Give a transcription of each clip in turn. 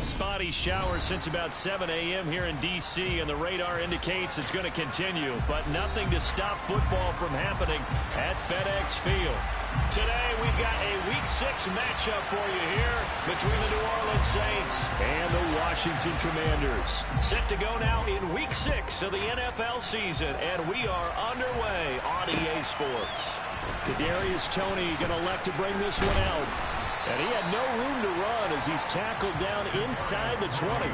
got spotty showers since about 7 a.m. here in D.C., and the radar indicates it's going to continue, but nothing to stop football from happening at FedEx Field. Today, we've got a Week 6 matchup for you here between the New Orleans Saints and the Washington Commanders. Set to go now in Week 6 of the NFL season, and we are underway on EA Sports. Kadarius Toney going to elect to bring this one out. And he had no room to run as he's tackled down inside the 20.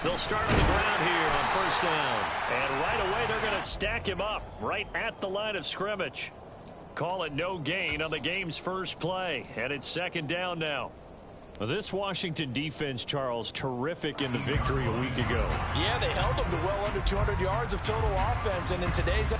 They'll start on the ground here on first down. And right away, they're going to stack him up right at the line of scrimmage. Call it no gain on the game's first play. And it's second down now. Well, this Washington defense, Charles, terrific in the victory a week ago. Yeah, they held them to well under 200 yards of total offense. And in today's...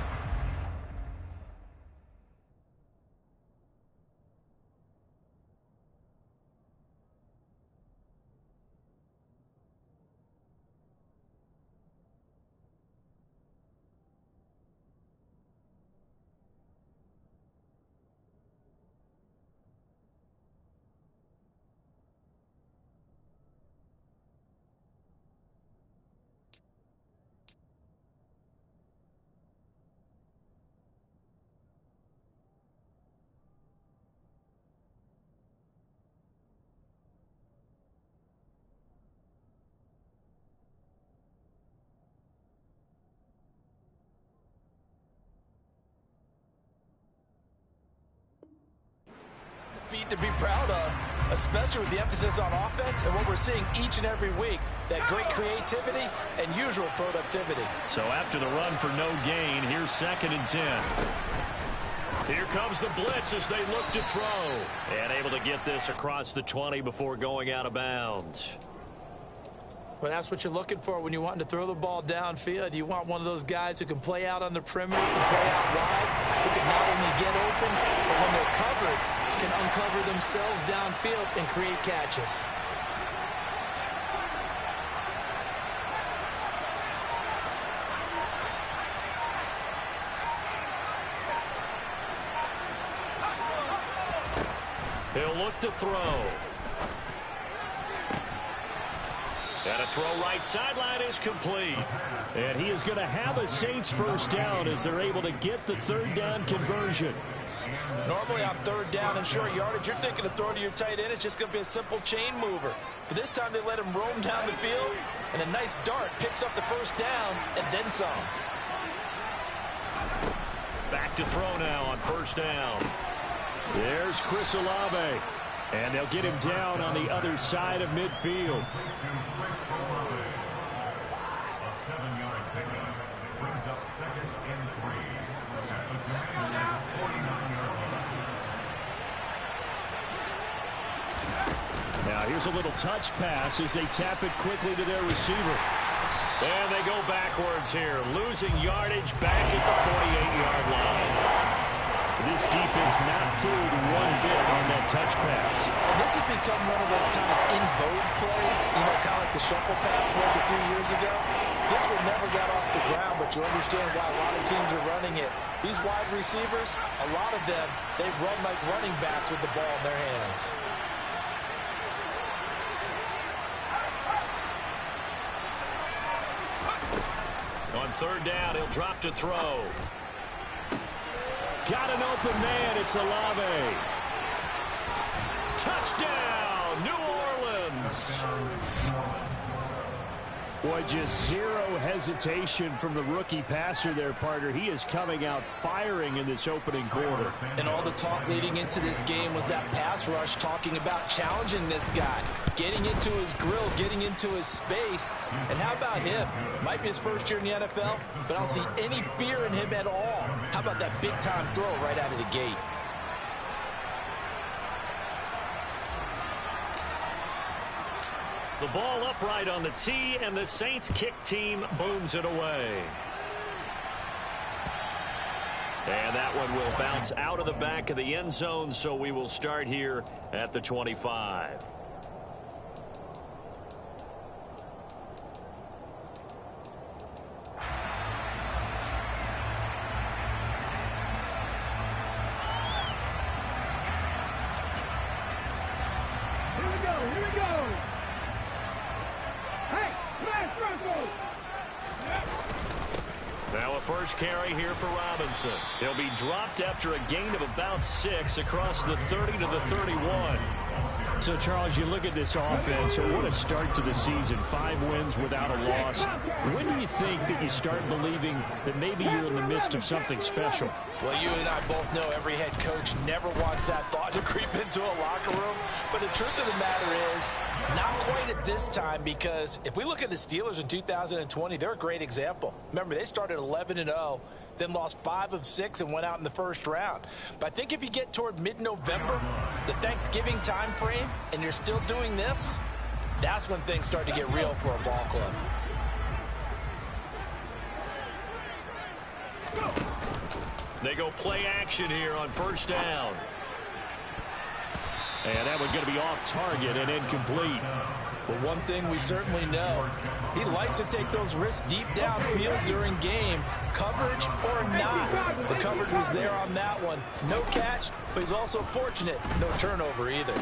feat to be proud of, especially with the emphasis on offense and what we're seeing each and every week, that great creativity and usual productivity. So after the run for no gain, here's 2nd and 10. Here comes the blitz as they look to throw. And able to get this across the 20 before going out of bounds. Well, that's what you're looking for when you want to throw the ball downfield. You want one of those guys who can play out on the perimeter, can play out wide, who can not only get open, but when they're covered, can uncover themselves downfield and create catches. He'll look to throw. And a throw right sideline is complete. And he is going to have a Saints first down as they're able to get the 3rd down conversion. Normally on 3rd down and short yardage, you're thinking to throw to your tight end. It's just going to be a simple chain mover. But this time they let him roam down the field, and a nice dart picks up the first down and then some. Back to throw now on first down. There's Chris Olave. And they'll get him down on the other side of midfield. Now here's a little touch pass as they tap it quickly to their receiver. And they go backwards here, losing yardage back at the 48-yard line. This defense not fooled one bit on that touch pass. This has become one of those kind of in vogue plays, you know, kind of like the shuffle pass was a few years ago. This one never got off the ground, but you understand why a lot of teams are running it. These wide receivers, a lot of them, they've run like running backs with the ball in their hands. On 3rd down, he'll drop to throw. Got an open man. It's Olave. Touchdown, New Orleans. Boy, just zero hesitation from the rookie passer there, partner. He is coming out firing in this opening quarter. And all the talk leading into this game was that pass rush talking about challenging this guy, getting into his grill, getting into his space. And how about him? Might be his first year in the NFL, but I don't see any fear in him at all. How about that big-time throw right out of the gate? The ball upright on the tee, and the Saints kick team booms it away. And that one will bounce out of the back of the end zone, so we will start here at the 25. Now a first carry here for Robinson. He'll be dropped after a gain of about 6 across the 30 to the 31. So, Charles, you look at this offense, what a start to the season. 5 wins without a loss. When do you think that you start believing that maybe you're in the midst of something special? Well, you and I both know every head coach never wants that thought to creep into a locker room. But the truth of the matter is, not quite at this time, because if we look at the Steelers in 2020, they're a great example. Remember, they started 11-0. Then lost 5 of 6 and went out in the first round. But I think if you get toward mid-November, the Thanksgiving time frame, and you're still doing this, that's when things start to get real for a ball club. They go play action here on first down. And that one's going to be off target and incomplete. But one thing we certainly know, he likes to take those risks deep downfield during games, coverage or not. The coverage was there on that one. No catch, but he's also fortunate. No turnover either.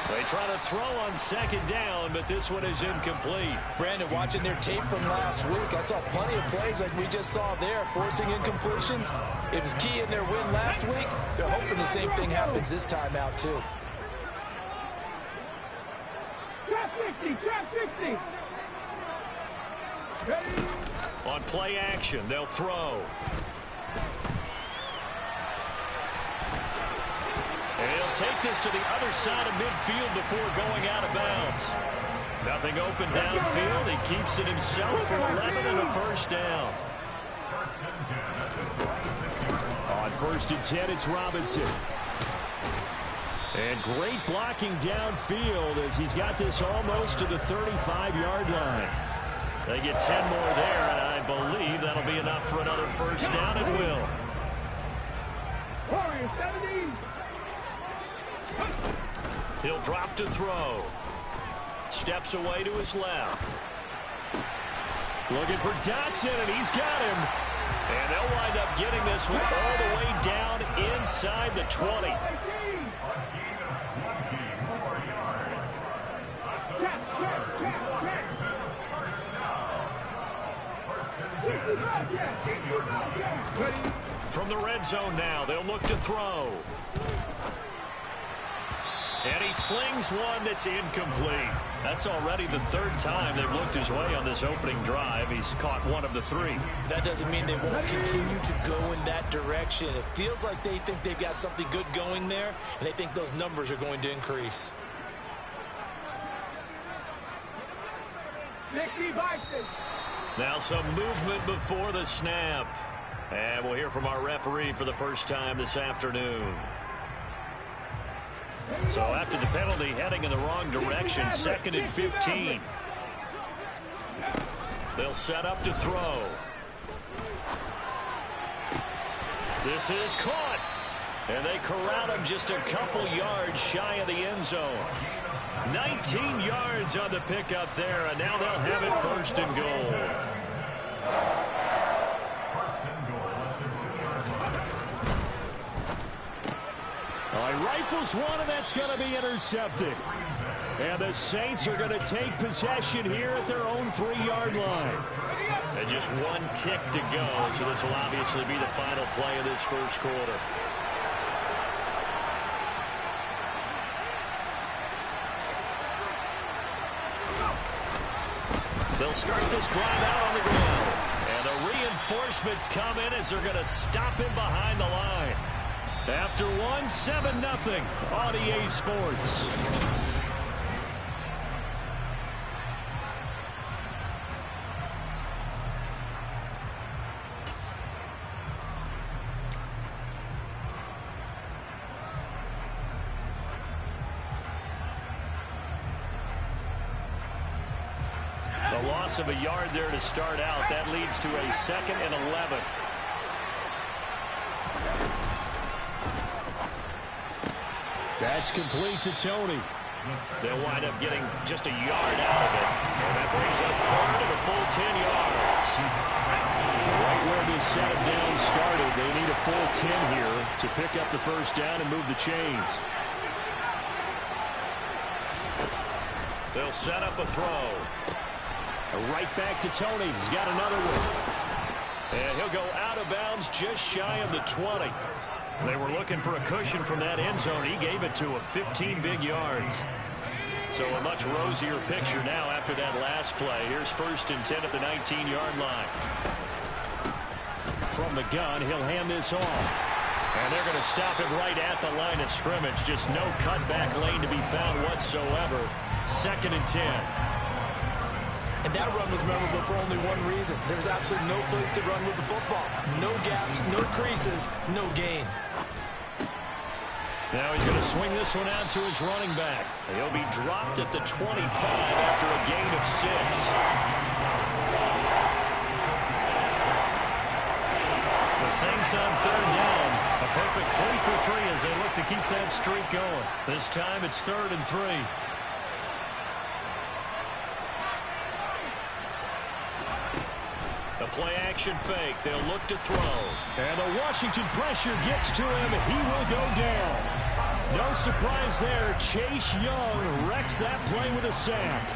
They try to throw on second down, but this one is incomplete. Brandon, watching their tape from last week, I saw plenty of plays like we just saw there, forcing incompletions. It was key in their win last week. They're hoping the same thing happens this time out, too. Trap 60. Ready? On play action, they'll throw. And he'll take this to the other side of midfield before going out of bounds. Nothing open downfield. He keeps it himself for 11 and a first down. On 1st and 10, it's Robinson. And great blocking downfield as he's got this almost to the 35-yard line. They get 10 more there, and I believe that'll be enough for another first down. It will. He'll drop to throw. Steps away to his left. Looking for Dotson, and he's got him. And they'll wind up getting this one all the way down inside the 20. From the red zone now, they'll look to throw. And he slings one that's incomplete. That's already the 3rd time they've looked his way on this opening drive. He's caught 1 of the 3. That doesn't mean they won't continue to go in that direction. It feels like they think they've got something good going there, and they think those numbers are going to increase. Now some movement before the snap. And we'll hear from our referee for the first time this afternoon. So after the penalty, heading in the wrong direction, 2nd and 15. They'll set up to throw. This is caught. And they corral him just a couple yards shy of the end zone. 19 yards on the pickup there, and now they'll have it 1st and goal. He rifles one, and that's going to be intercepted. And the Saints are going to take possession here at their own 3-yard line. And just 1 tick to go, so this will obviously be the final play of this first quarter. They'll start this drive out on the ground. And the reinforcements come in as they're going to stop him behind the line. After 1, 7-0 on EA Sports. loss of a yard there to start out. That leads to a 2nd and 11. That's complete to Tony. They'll wind up getting just a yard out of it. And that brings up 3rd and a full 10 yards. Right where this set of down started, they need a full 10 here to pick up the first down and move the chains. They'll set up a throw. Right back to Tony. He's got another one. And he'll go out of bounds just shy of the 20. They were looking for a cushion from that end zone. He gave it to him. 15 big yards. So a much rosier picture now after that last play. Here's 1st and 10 at the 19-yard line. From the gun, he'll hand this off. And they're going to stop him right at the line of scrimmage. Just no cutback lane to be found whatsoever. 2nd and 10. And that run was memorable for only one reason. There was absolutely no place to run with the football. No gaps, no creases, no gain. Now he's going to swing this one out to his running back. He'll be dropped at the 25 after a gain of 6. The Saints on 3rd down. A perfect 3 for 3 as they look to keep that streak going. This time it's 3rd and 3. The play-action fake. They'll look to throw. And the Washington pressure gets to him. He will go down. No surprise there. Chase Young wrecks that play with a sack.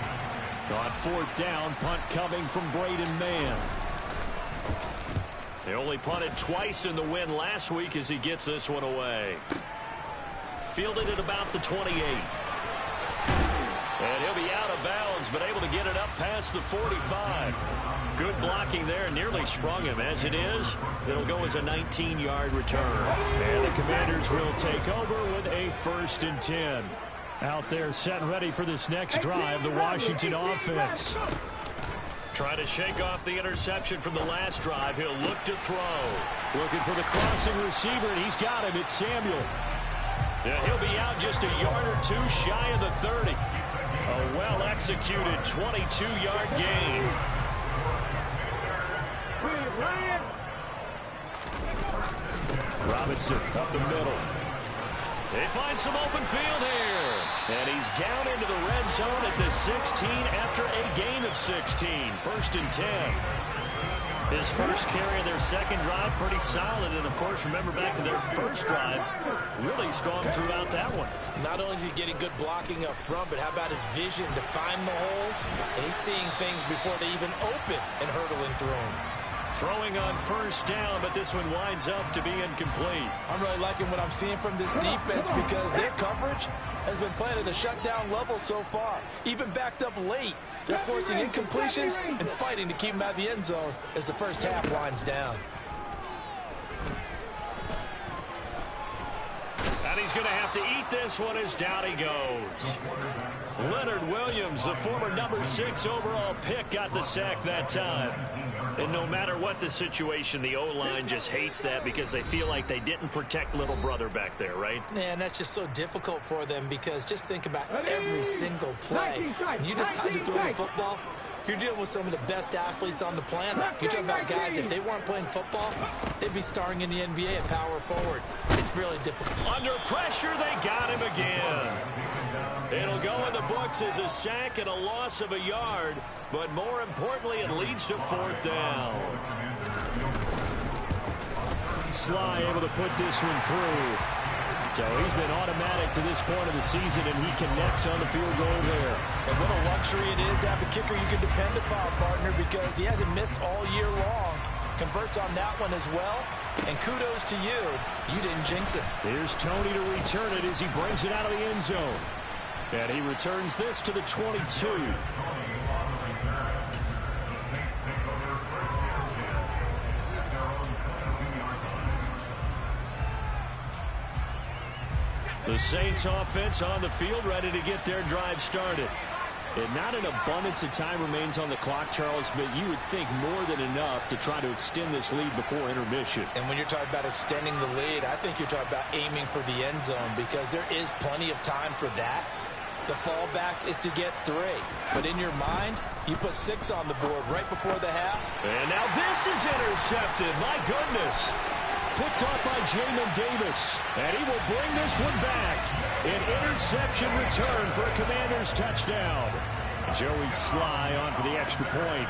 On 4th down, punt coming from Braden Mann. They only punted twice in the win last week as he gets this one away. Fielded at about the 28. And he'll be out of bounds, but able to get it up past the 45. Good blocking there, nearly sprung him. As it is, it'll go as a 19-yard return. And the Commanders will take over with a 1st and 10. Out there set and ready for this next drive, the Washington offense. Trying to shake off the interception from the last drive. He'll look to throw. Looking for the crossing receiver, and he's got him. It's Samuel. Yeah, he'll be out just a yard or 2 shy of the 30. A well-executed 22-yard gain. Robinson up the middle. They find some open field here. And he's down into the red zone at the 16 after a gain of 16. 1st and 10. His first carry of their second drive, pretty solid. And, of course, remember back to their first drive, really strong throughout that one. Not only is he getting good blocking up front, but how about his vision to find the holes? And he's seeing things before they even open and hurdling through them. Throwing on 1st down, but this one winds up to be incomplete. I'm really liking what I'm seeing from this defense because their coverage has been playing at a shutdown level so far. Even backed up late, they're forcing incompletions and fighting to keep them out of the end zone as the first half winds down. And he's going to have to eat this one as down he goes. Leonard Williams, the former number 6 overall pick, got the sack that time. And no matter what the situation, the O-line just hates that because they feel like they didn't protect little brother back there, right? Man, that's just so difficult for them because just think about every single play. When you decide to throw the football, you're dealing with some of the best athletes on the planet. You're talking about guys, if they weren't playing football, they'd be starring in the NBA at power forward. It's really difficult. Under pressure, they got him again. It'll go in the books as a sack and a loss of a yard, but more importantly, it leads to 4th down. Sly able to put this one through. So he's been automatic to this point of the season, and he connects on the field goal there. And what a luxury it is to have a kicker you can depend upon, partner, because he hasn't missed all year long. Converts on that one as well. And kudos to you. You didn't jinx it. Here's Tony to return it as he brings it out of the end zone. And he returns this to the 22. The Saints offense on the field, ready to get their drive started. And not an abundance of time remains on the clock, Charles, but you would think more than enough to try to extend this lead before intermission. And when you're talking about extending the lead, I think you're talking about aiming for the end zone because there is plenty of time for that. The fallback is to get 3. But in your mind, you put 6 on the board right before the half. And now this is intercepted. My goodness. Picked off by Jamin Davis. And he will bring this one back. An interception return for a Commanders touchdown. Joey Sly on for the extra point.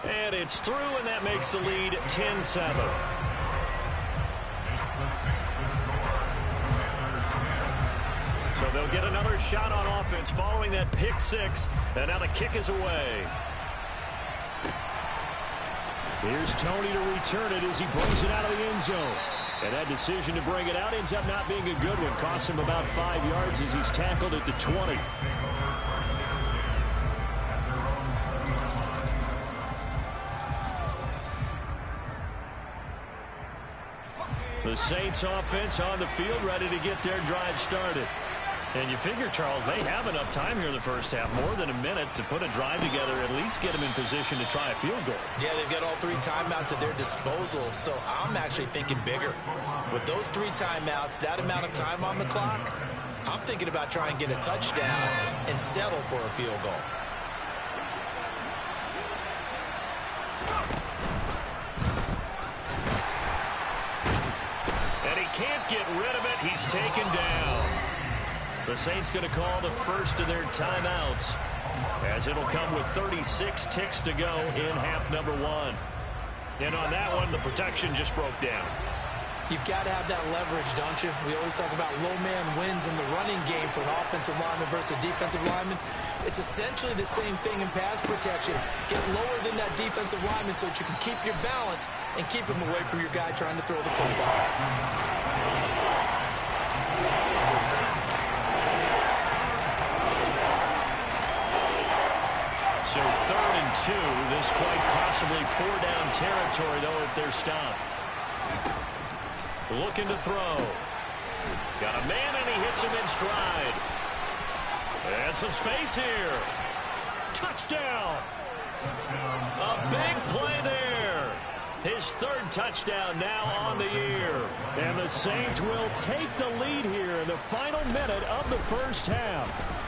And it's through, and that makes the lead 10-7. So they'll get another shot on offense following that pick 6, and now the kick is away. Here's Tony to return it as he brings it out of the end zone. And that decision to bring it out ends up not being a good one. Costs him about 5 yards as he's tackled at the 20. The Saints offense on the field ready to get their drive started. And you figure, Charles, they have enough time here in the first half, more than a minute, to put a drive together, at least get them in position to try a field goal. Yeah, they've got all 3 timeouts at their disposal, so I'm actually thinking bigger. With those 3 timeouts, that amount of time on the clock, I'm thinking about trying to get a touchdown and settle for a field goal. And he can't get rid of it. He's taken down. The Saints going to call the first of their timeouts, as it'll come with 36 ticks to go in half number 1. And on that one, the protection just broke down. You've got to have that leverage, don't you? We always talk about low man wins in the running game for an offensive lineman versus a defensive lineman. It's essentially the same thing in pass protection. Get lower than that defensive lineman so that you can keep your balance and keep him away from your guy trying to throw the football. So 3rd and 2. This quite possibly 4-down territory, though, if they're stopped. Looking to throw. Got a man, and he hits him in stride. And some space here. Touchdown. A big play there. His 3rd touchdown now on the year. And the Saints will take the lead here in the final minute of the first half.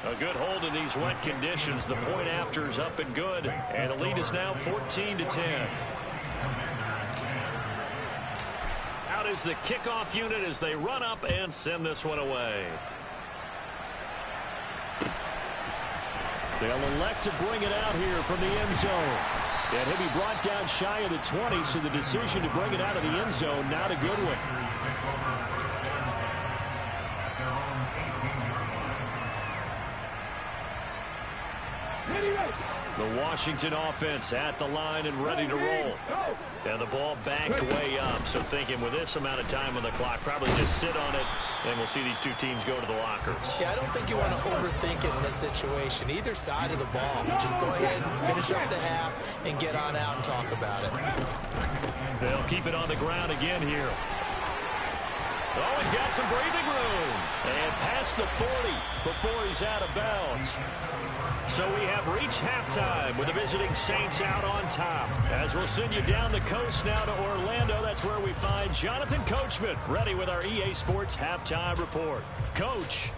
A good hold in these wet conditions. The point after is up and good. And the lead is now 14-10. Out is the kickoff unit as they run up and send this one away. They'll elect to bring it out here from the end zone. And he'll be brought down shy of the 20, so the decision to bring it out of the end zone, not a good one. The Washington offense at the line and ready to roll. And the ball backed way up, so thinking with this amount of time on the clock, probably just sit on it, and we'll see these 2 teams go to the lockers. Yeah, I don't think you want to overthink it in this situation. Either side of the ball. Just go ahead and finish up the half and get on out and talk about it. They'll keep it on the ground again here. Oh, he's got some breathing room. And past the 40 before he's out of bounds. So we have reached halftime with the visiting Saints out on top. As we'll send you down the coast now to Orlando, that's where we find Jonathan Coachman, ready with our EA Sports Halftime Report. Coach.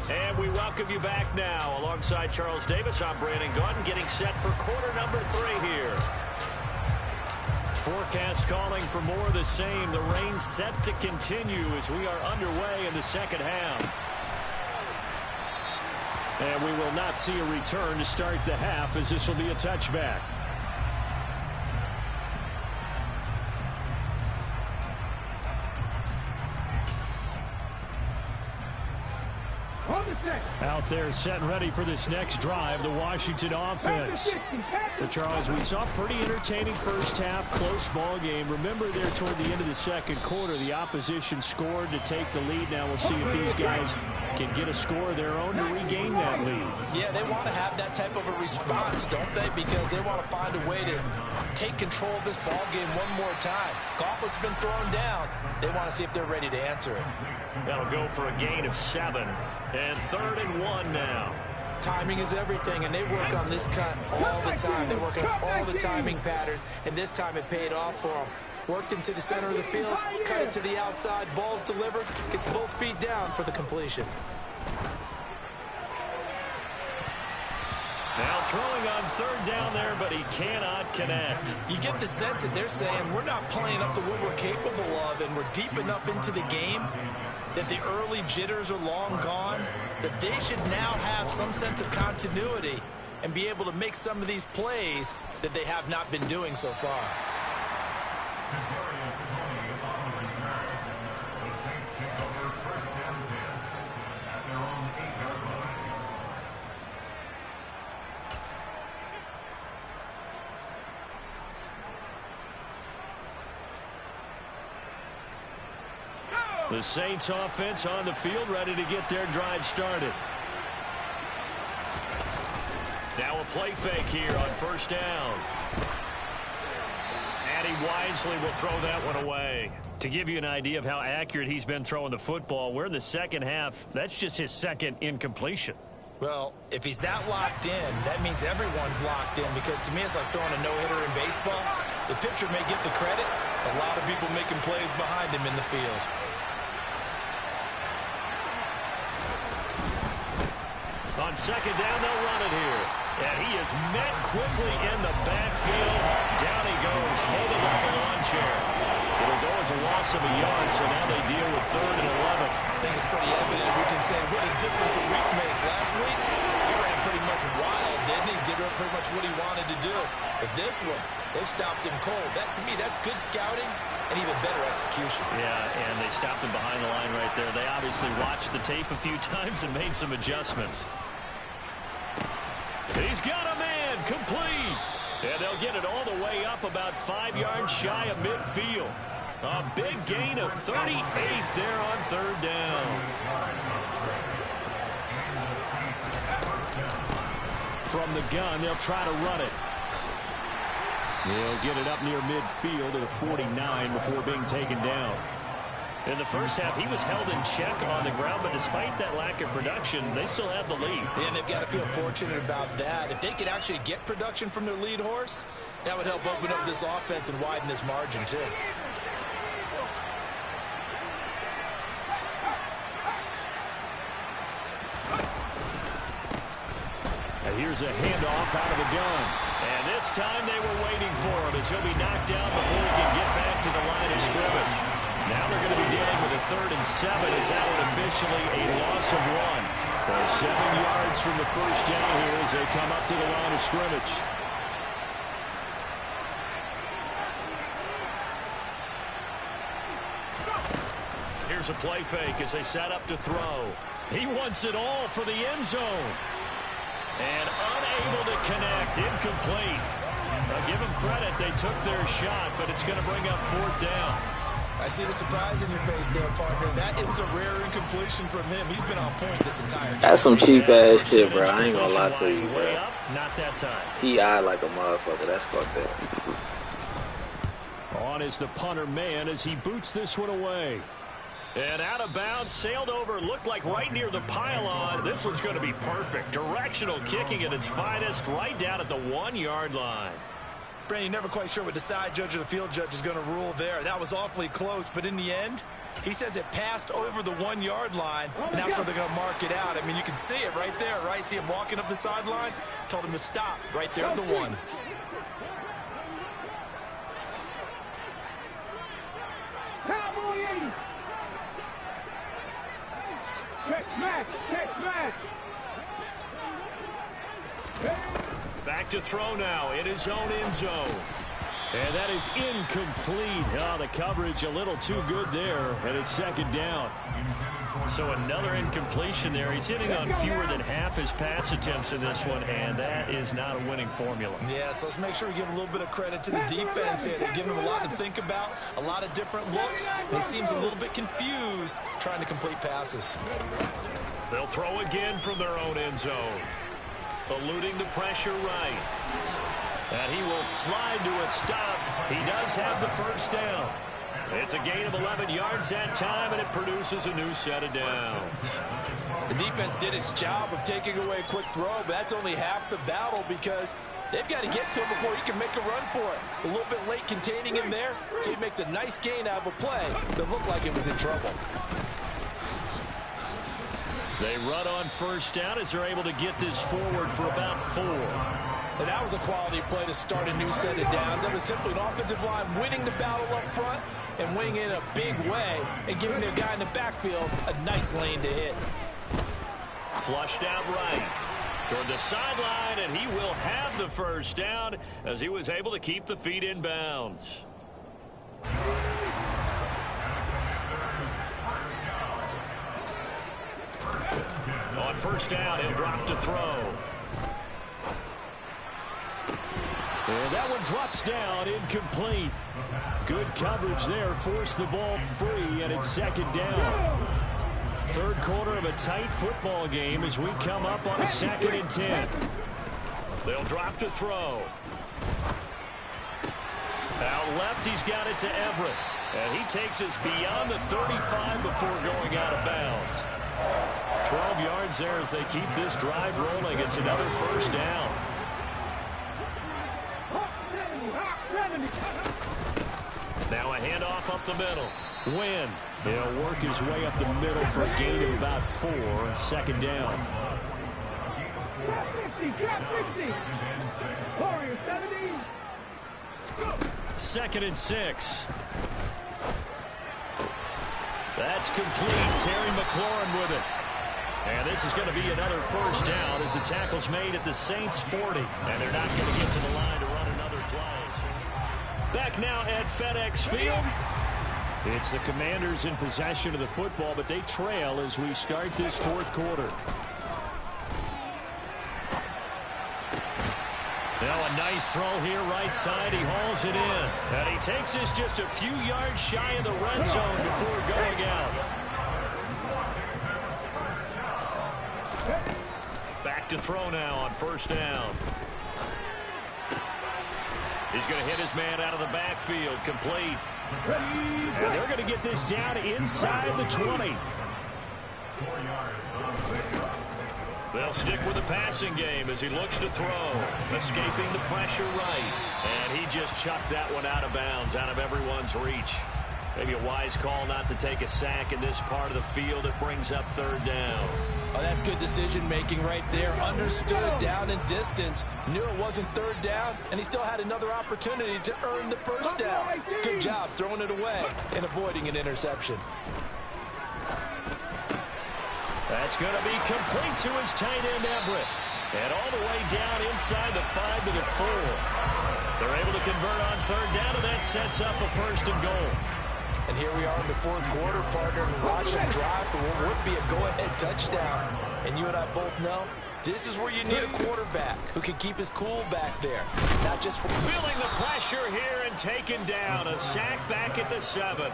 And we welcome you back now. Alongside Charles Davis, I'm Brandon Gaudin, getting set for quarter number 3 here. Forecast calling for more of the same. The rain set to continue as we are underway in the second half. And we will not see a return to start the half, as this will be a touchback. Out there set and ready for this next drive, the Washington offense. But Charles, we saw a pretty entertaining first half, close ball game. Remember there toward the end of the second quarter, the opposition scored to take the lead. Now we'll see if these guys can get a score of their own to regain that lead. Yeah, they want to have that type of a response, don't they? Because they want to find a way to take control of this ball game one more time. Gauntlet's been thrown down. They want to see if they're ready to answer it. That'll go for a gain of 7. And 3rd and 1 now. Timing is everything, and they work on this cut all the time. They work on all the timing patterns, and this time it paid off for them. Worked him to the center of the field, cut it to the outside, ball's delivered, gets both feet down for the completion. Now throwing on 3rd down there, but he cannot connect. You get the sense that they're saying we're not playing up to what we're capable of, and we're deep enough into the game that the early jitters are long gone, that they should now have some sense of continuity and be able to make some of these plays that they have not been doing so far. The Saints offense on the field, ready to get their drive started. Now a play fake here on 1st down. And he wisely will throw that one away. To give you an idea of how accurate he's been throwing the football, we're in the second half. That's just his 2nd incompletion. Well, if he's that locked in, that means everyone's locked in, because to me it's like throwing a no-hitter in baseball. The pitcher may get the credit, a lot of people making plays behind him in the field. On 2nd down, they'll run it here. And he is met quickly in the backfield. Down he goes, folded like a lawn chair. It'll go as a loss of a yard, so now they deal with 3rd and 11. I think it's pretty evident. We can say what a difference a week makes. Last week, he ran pretty much wild, didn't he? Did pretty much what he wanted to do. But this one, they've stopped him cold. That, to me, that's good scouting and even better execution. Yeah, and they stopped him behind the line right there. They obviously watched the tape a few times and made some adjustments. He's got a man, complete. And they'll get it all the way up about 5 yards shy of midfield. A big gain of 38 there on 3rd down. From the gun, they'll try to run it. They'll get it up near midfield to the 49 before being taken down. In the first half, he was held in check on the ground, but despite that lack of production, they still have the lead. And they've got to feel fortunate about that. If they could actually get production from their lead horse, that would help open up this offense and widen this margin, too. And here's a handoff out of the gun. And this time they were waiting for him as he'll be knocked down before he can get back to the line of scrimmage. Now they're going to be dealing with a 3rd and 7 as that one officially a loss of 1. So 7 yards from the 1st down here as they come up to the line of scrimmage. Here's a play fake as they set up to throw. He wants it all for the end zone. And unable to connect, incomplete. I'll give them credit, they took their shot, but it's going to bring up 4th down. I see the surprise in your face there, partner. That is a rare incompletion from him. He's been on point this entire game. That's some cheap-ass shit, bro. I ain't gonna lie to you, bro. Not that time. He eyed like a motherfucker. That's fucked up. On is the punter man as he boots this one away. And out of bounds, sailed over, looked like right near the pylon. This one's going to be perfect. Directional kicking at its finest, right down at the 1-yard line. Brandon, you're never quite sure what the side judge or the field judge is going to rule there. That was awfully close, but in the end, he says it passed over the 1-yard line, and that's where they're going to mark it out. I mean, you can see it right there, right? See him walking up the sideline? Told him to stop right there at the 1. Back to throw now in his own end zone. And that is incomplete. Oh, the coverage a little too good there, and it's 2nd down. So another incompletion there. He's hitting on fewer than half his pass attempts in this one, and that is not a winning formula. Yeah, so let's make sure we give a little bit of credit to the defense here. They're giving him a lot to think about, a lot of different looks, and he seems a little bit confused trying to complete passes. They'll throw again from their own end zone. Eluding the pressure right. And he will slide to a stop. He does have the first down. It's a gain of 11 yards that time, and it produces a new set of downs. The defense did its job of taking away a quick throw, but that's only half the battle because they've got to get to him before he can make a run for it. A little bit late containing him there, so he makes a nice gain out of a play that looked like it was in trouble. They run on first down as they're able to get this forward for about 4. And that was a quality play to start a new set of downs. That was simply an offensive line winning the battle up front and winning in a big way and giving their guy in the backfield a nice lane to hit. Flushed out right toward the sideline, and he will have the first down as he was able to keep the feet in bounds. On first down, he'll drop to throw. And that one drops down, incomplete. Good coverage there, forced the ball free, and it's second down. Third quarter of a tight football game as we come up on a 2nd and 10. They'll drop to throw. Out left, he's got it to Everett. And he takes us beyond the 35 before going out of bounds. 12 yards there as they keep this drive rolling. It's another first down. Now a handoff up the middle. Wynn. He'll work his way up the middle for a gain of about 4. Second down. Trap 60, trap 60. Warrior 70. 2nd and 6. That's complete. Terry McLaurin with it. And this is going to be another first down as the tackle's made at the Saints 40. And they're not going to get to the line to run another play. Back now at FedEx Field. It's the Commanders in possession of the football, but they trail as we start this 4th quarter. Now a nice throw here right side. He hauls it in. And he takes this just a few yards shy of the red zone before going out. Back to throw now on first down. He's going to hit his man out of the backfield. Complete. And they're going to get this down inside the 20. They'll stick with the passing game as he looks to throw. Escaping the pressure right. And he just chucked that one out of bounds, out of everyone's reach. Maybe a wise call not to take a sack in this part of the field. It brings up 3rd down. Oh, that's good decision-making right there. Understood down and distance. Knew it wasn't 3rd down, and he still had another opportunity to earn the first down. Good job throwing it away and avoiding an interception. That's going to be complete to his tight end, Everett. And all the way down inside the 5 to the 4. They're able to convert on 3rd down, and that sets up a 1st and goal. And here we are in the 4th quarter, partner, and watch him drive for what would be a go-ahead touchdown. And you and I both know this is where you need a quarterback who can keep his cool back there. Not just for feeling the pressure here and taken down. A sack back at the 7.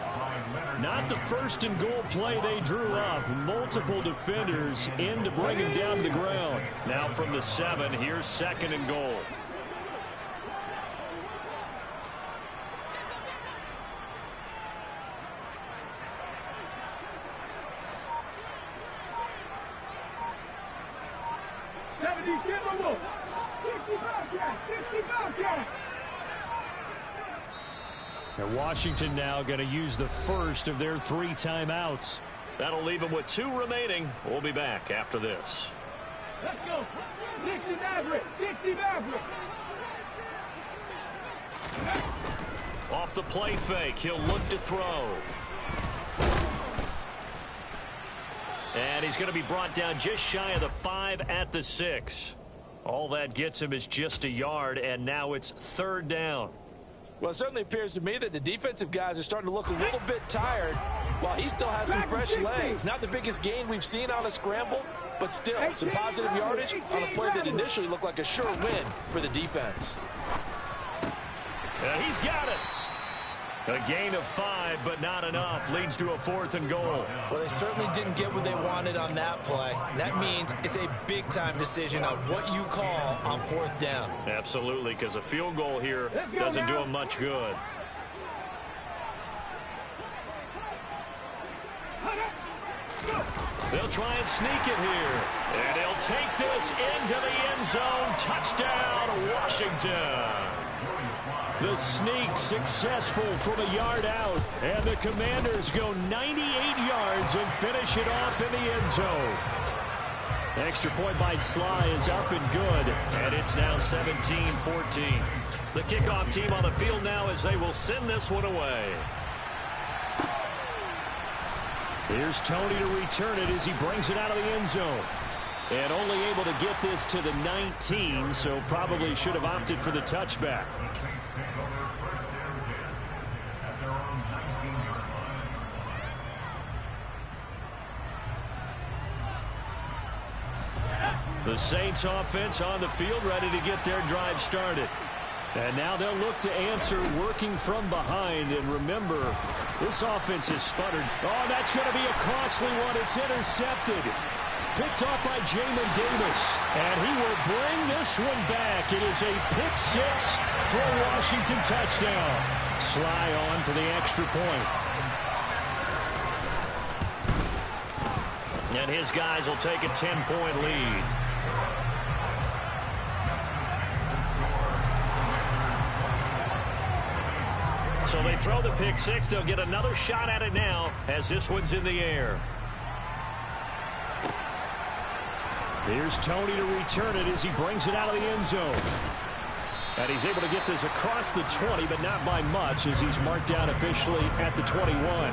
Not the 1st and goal play they drew up. Multiple defenders in to bring him down to the ground. Now from the 7, here's 2nd and goal. And Washington now going to use the first of their 3 timeouts. That'll leave them with 2 remaining. We'll be back after this. Let's go. 60 Maverick. 60 Maverick. Off the play fake. He'll look to throw. And he's going to be brought down just shy of the 5 at the 6. All that gets him is just a yard, and now it's 3rd down. Well, it certainly appears to me that the defensive guys are starting to look a little bit tired while he still has some fresh legs. Not the biggest gain we've seen on a scramble, but still some positive yardage on a play that initially looked like a sure win for the defense. And he's got it. A gain of 5, but not enough. Leads to a 4th and goal. Well, they certainly didn't get what they wanted on that play. That means it's a big-time decision on what you call on 4th down. Absolutely, because a field goal here doesn't do them much good. They'll try and sneak it here. And he'll take this into the end zone. Touchdown, Washington. The sneak successful from a yard out. And the Commanders go 98 yards and finish it off in the end zone. Extra point by Sly is up and good. And it's now 17-14. The kickoff team on the field now as they will send this one away. Here's Tony to return it as he brings it out of the end zone. And only able to get this to the 19, so probably should have opted for the touchback. The Saints offense on the field ready to get their drive started. And now they'll look to answer working from behind. And remember, this offense is sputtered. Oh, that's going to be a costly one. It's intercepted. Picked off by Jamin Davis. And he will bring this one back. It is a pick 6 for a Washington touchdown. Sly on for the extra point. And his guys will take a 10-point lead. So they throw the pick 6. They'll get another shot at it now as this one's in the air. Here's Tony to return it as he brings it out of the end zone. And he's able to get this across the 20, but not by much as he's marked down officially at the 21.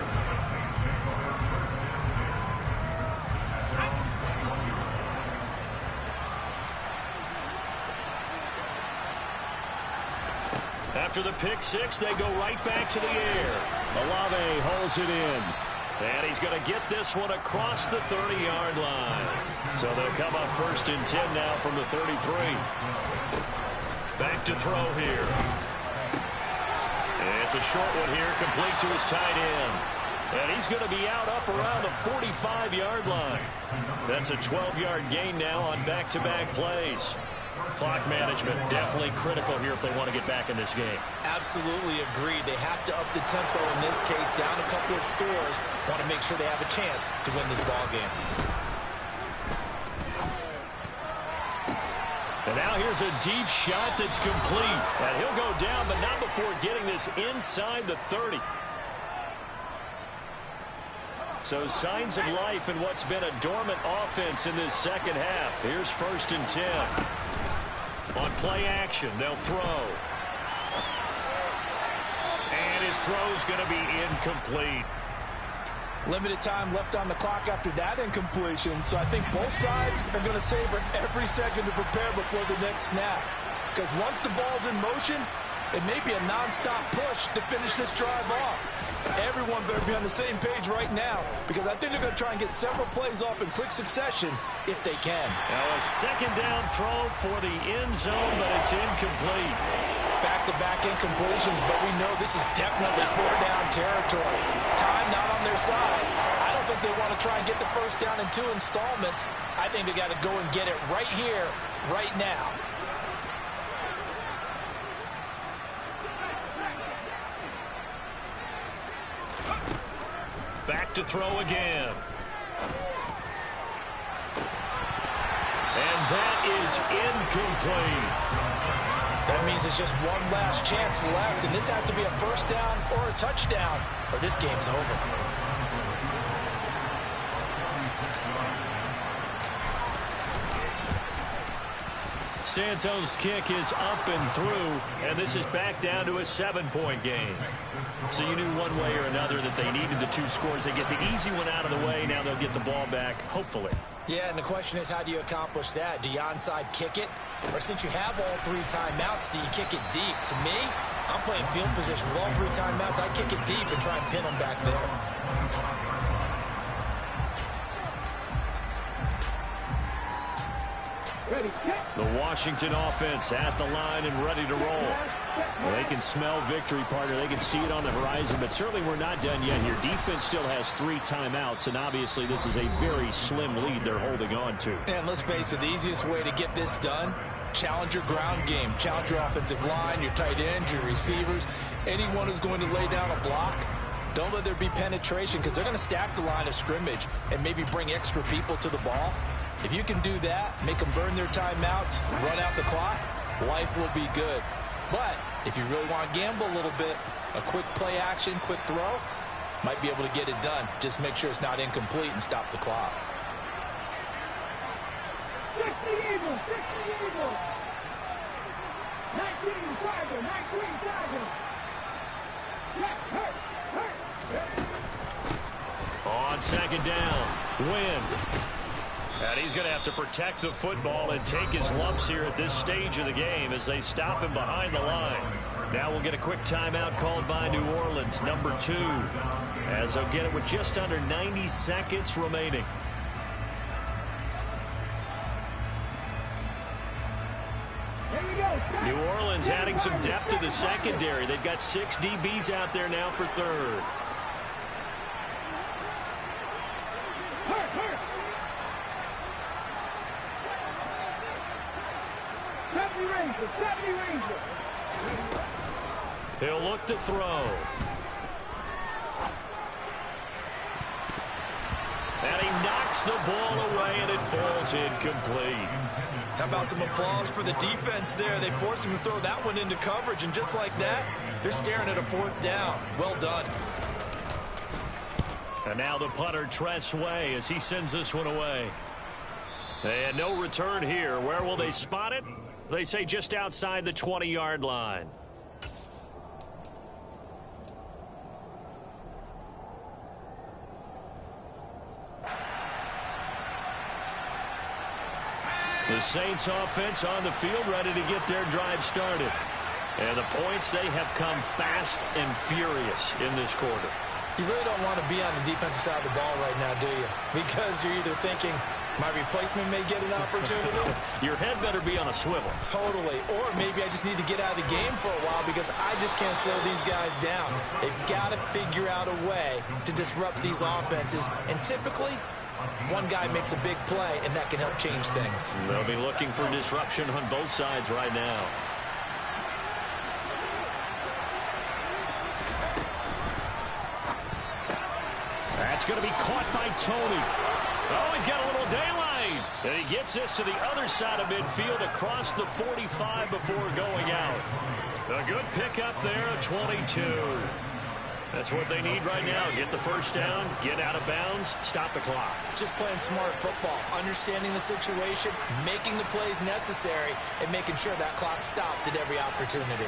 After the pick 6, they go right back to the air. Olave holds it in. And he's going to get this one across the 30-yard line. So they'll come up 1st and 10 now from the 33. Back to throw here. And it's a short one here, complete to his tight end. And he's going to be out up around the 45-yard line. That's a 12-yard gain now on back-to-back plays. Clock management definitely critical here if they want to get back in this game. Absolutely agreed. They have to up the tempo in this case, down a couple of scores. Want to make sure they have a chance to win this ball game. And now here's a deep shot that's complete. And he'll go down, but not before getting this inside the 30. So signs of life in what's been a dormant offense in this second half. Here's 1st and 10. On play action, they'll throw. And his throw's going to be incomplete. Limited time left on the clock after that incompletion, so I think both sides are going to savor every second to prepare before the next snap. Because once the ball's in motion, it may be a non-stop push to finish this drive off. Everyone better be on the same page right now, because I think they're going to try and get several plays off in quick succession if they can. Now a 2nd down throw for the end zone, but it's incomplete. Back-to-back incompletions, but we know this is definitely 4th down territory. Time not on their side. I don't think they want to try and get the 1st down in 2 installments. I think they got to go and get it right here, right now. Back to throw again. And that is incomplete. That means it's just one last chance left, and this has to be a 1st down or a touchdown, or this game's over. Santos' kick is up and through, and this is back down to a 7-point game. So you knew one way or another that they needed the 2 scores. They get the easy one out of the way. Now they'll get the ball back, hopefully. Yeah, and the question is, how do you accomplish that? Do you onside kick it? Or since you have all 3 timeouts, do you kick it deep? To me, I'm playing field position with all 3 timeouts. I kick it deep and try and pin them back there. The Washington offense at the line and ready to roll. Well, they can smell victory, partner. They can see it on the horizon, but certainly we're not done yet here. Defense still has 3 timeouts, and obviously this is a very slim lead they're holding on to. And let's face it, the easiest way to get this done, challenge your ground game. Challenge your offensive line, your tight ends, your receivers, anyone who's going to lay down a block. Don't let there be penetration because they're going to stack the line of scrimmage and maybe bring extra people to the ball. If you can do that, make them burn their timeouts, run out the clock, life will be good. But if you really want to gamble a little bit, a quick play action, quick throw, might be able to get it done. Just make sure it's not incomplete and stop the clock. 60 Eagles, 60 Eagles. 19 Tiger, 19 Tiger. Hurt. On second down, Wynn. And he's going to have to protect the football and take his lumps here at this stage of the game as they stop him behind the line. Now we'll get a quick timeout called by New Orleans, number 2, as they'll get it with just under 90 seconds remaining. New Orleans adding some depth to the secondary. They've got 6 DBs out there now for third. He'll look to throw. And he knocks the ball away, and it falls incomplete. How about some applause for the defense there? They forced him to throw that one into coverage, and just like that, they're staring at a 4th down. Well done. And now the punter, Tress Way, as he sends this one away. And no return here. Where will they spot it? They say just outside the 20-yard line. The Saints offense on the field ready to get their drive started. And the points, they have come fast and furious in this quarter. You really don't want to be on the defensive side of the ball right now, do you? Because you're either thinking, my replacement may get an opportunity. Your head better be on a swivel. Totally. Or maybe I just need to get out of the game for a while because I just can't slow these guys down. They've got to figure out a way to disrupt these offenses. And typically, one guy makes a big play, and that can help change things. They'll be looking for disruption on both sides right now. That's going to be caught by Tony. Oh, he's got a little daylight. And he gets this to the other side of midfield across the 45 before going out. A good pickup there, a 22. That's what they need right now. Get the first down, get out of bounds, stop the clock. Just playing smart football, understanding the situation, making the plays necessary, and making sure that clock stops at every opportunity.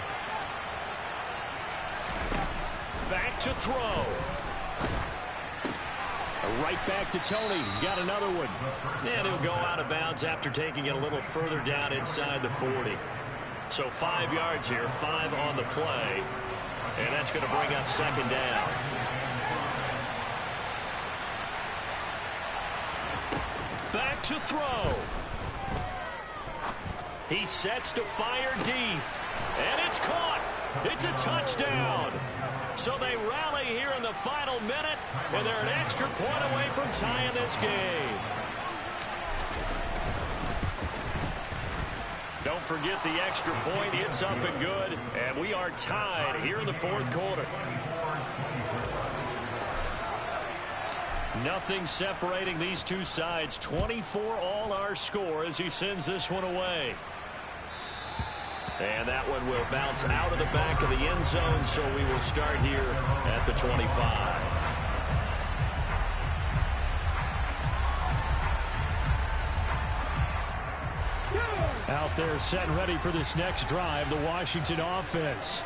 Back to throw. Right back to Tony. He's got another one. And he'll go out of bounds after taking it a little further down inside the 40. So 5 yards here, 5 on the play. And that's going to bring up second down. Back to throw. He sets to fire deep. And it's caught. It's a touchdown. So they rally here in the final minute, and they're an extra point away from tying this game. Don't forget the extra point. It's up and good, and we are tied here in the 4th quarter. Nothing separating these two sides. 24 all our score as he sends this one away. And that one will bounce out of the back of the end zone, so we will start here at the 25. Out there set and ready for this next drive, the Washington offense.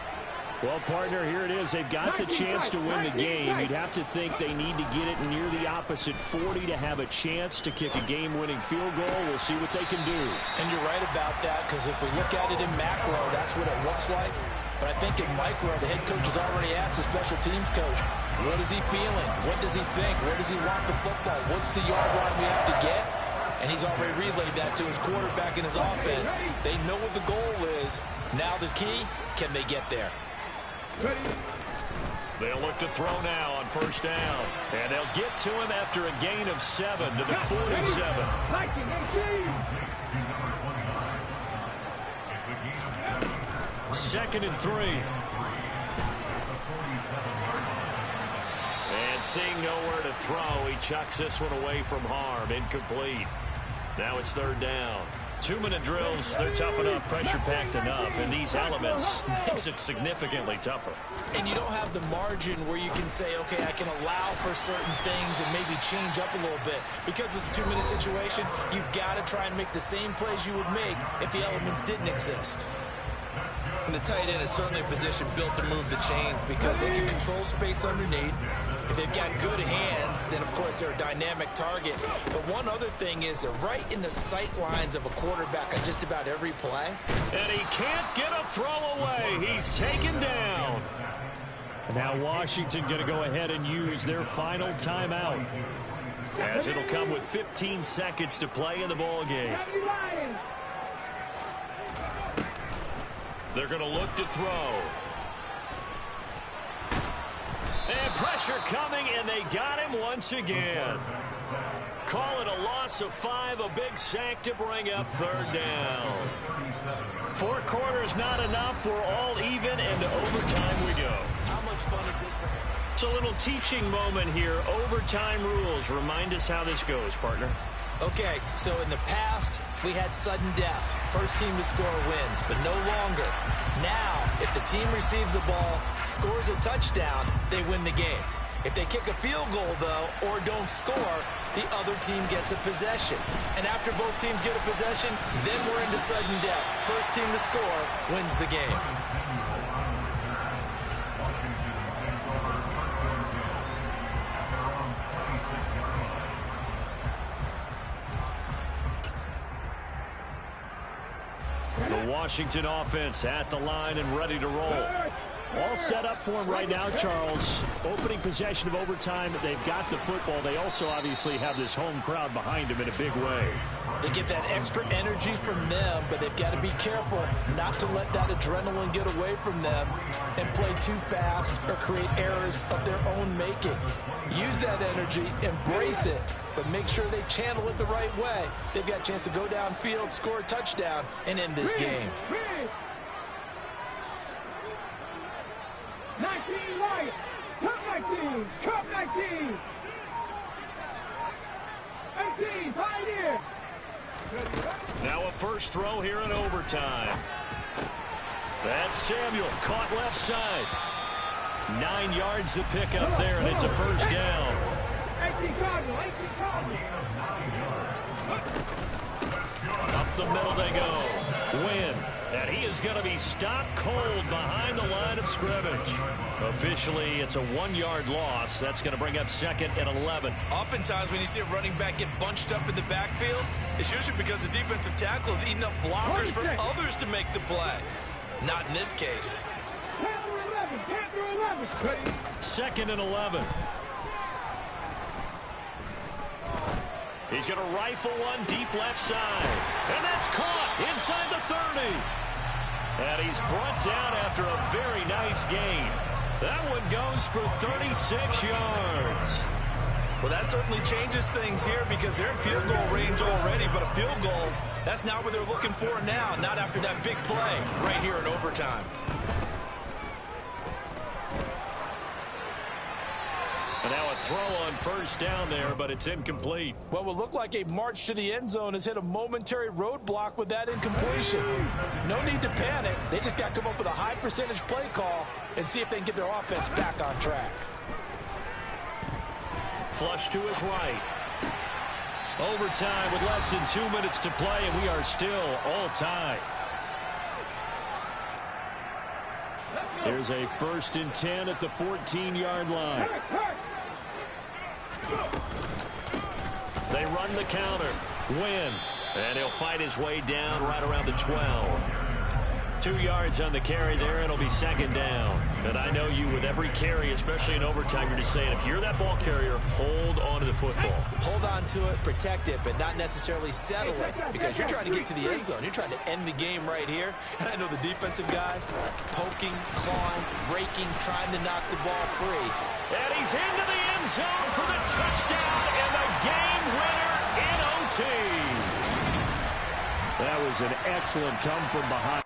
Well, partner, here it is. They've got the chance to win the game. You'd have to think they need to get it near the opposite 40 to have a chance to kick a game-winning field goal. We'll see what they can do. And you're right about that, because if we look at it in macro, that's what it looks like. But I think in micro, the head coach has already asked the special teams coach, what is he feeling? What does he think? Where does he want the football? What's the yard line we have to get? and he's already relayed that to his quarterback and his offense. They know what the goal is. Now the key, can they get there? They'll look to throw now on first down. And they'll get to him after a gain of 7 to the 47. Second and 3. And seeing nowhere to throw, he chucks this one away from harm. Incomplete. Now it's third down. 2-minute drills, they're tough enough, pressure-packed enough, and these elements makes it significantly tougher. And you don't have the margin where you can say, okay, I can allow for certain things and maybe change up a little bit. Because it's a 2-minute situation, you've got to try and make the same plays you would make if the elements didn't exist. And the tight end is certainly a position built to move the chains because they can control space underneath. If they've got good hands, then, of course, they're a dynamic target. But one other thing is they're right in the sight lines of a quarterback on just about every play. And he can't get a throw away. He's taken down. Now Washington going to go ahead and use their final timeout, as it'll come with 15 seconds to play in the ball game. They're going to look to throw. And pressure coming, and they got him once again. Call it a loss of 5, a big sack to bring up third down. 4 quarters not enough. We're all even, and to overtime we go. How much fun is this for him? It's a little teaching moment here. Overtime rules. Remind us how this goes, partner. Okay, so in the past, we had sudden death. First team to score wins, but no longer. Now, if the team receives the ball, scores a touchdown, they win the game. If they kick a field goal, though, or don't score, the other team gets a possession. And after both teams get a possession, then we're into sudden death. First team to score wins the game. The Washington offense at the line and ready to roll. All set up for him right now, Charles. Opening possession of overtime. They've got the football. They also obviously have this home crowd behind them in a big way. They get that extra energy from them, but they've got to be careful not to let that adrenaline get away from them and play too fast or create errors of their own making. Use that energy, embrace it, but make sure they channel it the right way. They've got a chance to go downfield, score a touchdown, and end this game. 19 right, cup 19, cup 19. 18, Pioneer. Now a first throw here in overtime. That's Samuel, caught left side. 9 yards to pick up there, and it's a first down. 18 Cardinal, 18 Cardinal. Up the middle they go. Win. And he is going to be stopped cold behind the line of scrimmage. Officially, it's a 1-yard loss. That's going to bring up second and 11. Oftentimes when you see a running back get bunched up in the backfield, it's usually because the defensive tackle is eating up blockers for others to make the play. Not in this case. Second and 11. He's going to rifle one deep left side. And that's caught inside the 30. And he's brought down after a very nice gain. That one goes for 36 yards. Well, that certainly changes things here because they're in field goal range already, but a field goal, that's not what they're looking for now, not after that big play right here in overtime. And now a throw on first down there, but it's incomplete. Well, it looked like a march to the end zone has hit a momentary roadblock with that incompletion. No need to panic. They just got to come up with a high percentage play call and see if they can get their offense back on track. Flush to his right. Overtime with less than 2 minutes to play, and we are still all tied. Here's a 1st and 10 at the 14-yard line. They run the counter. Win. And he'll fight his way down right around the 12. 2 yards on the carry there. It'll be second down. And I know you with every carry, especially in overtime, you're just saying if you're that ball carrier, hold on to the football. Hold on to it, protect it, but not necessarily settle it because you're trying to get to the end zone. You're trying to end the game right here. And I know the defensive guys poking, clawing, raking, trying to knock the ball free. And he's into the end zone for the touchdown and the game winner in OT. That was an excellent come from behind.